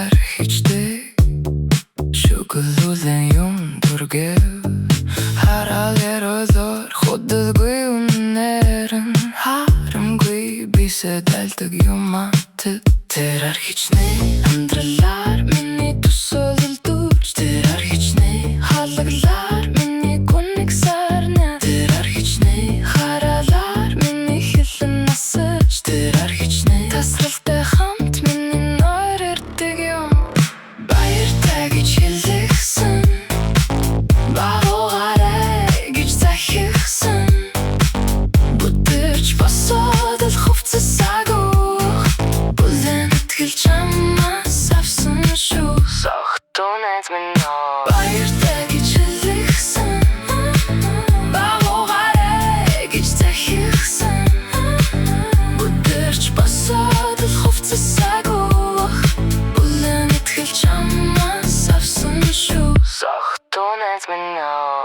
Тэрээр хичдэг шүглүүлэн юм дүргэв Хараад яролоор худалгүй үнээрэн Харамгүй бисээ дайлдаг юм атад Тэрээр хичнээн амьдралаар миний төсөөлөл дүүж Тэрээр хичнээн халаглаар миний гүнэг сарна Тэрээр хичнээн хараалаар миний хилэн насаж Тэрээр хичнээн тасралтай хамт миний нойр ирдэг юм Баяртай гэж хэлэхсэн Багуугаарай гэж захихсэн Бүтэрч босоод л хувцасаагүй Бүлэн итгэл чамаас авсан шүү Сохтуу найз минь нөө Баяртай гэж хэлэхсэн Багуугаарай гэж захихсэн Бүтэрч босоод л хувцасаагүй Бүлэн итгэл чамаас авсан шүү Сохтуу найз минь нөө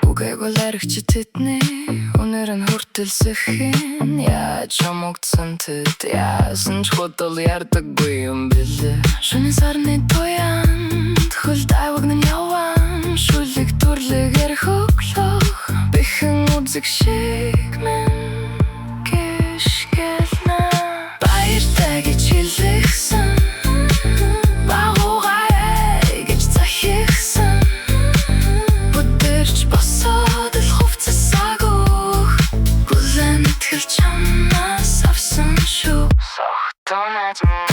Үгээгүй ларигч тэдний Өнөр нь хүртэлсэх юм Яаж хамогдсан тэд Яасан ч худал ярьдаггүй юм билээ Шөнийн сарны туянд Хөл даваг нь яван Шүлэг дүрлэгээр хөглөх Бэхэн үзэг шиг мэн Гიშгэлнэ Баяртай гэж хэлэхсэн Багуугаарай гэж захихсэн Бүтэрч босоод л хувцасаагүй Бүлэн итгэл чамаас авсан шүү Сохтуу найз минь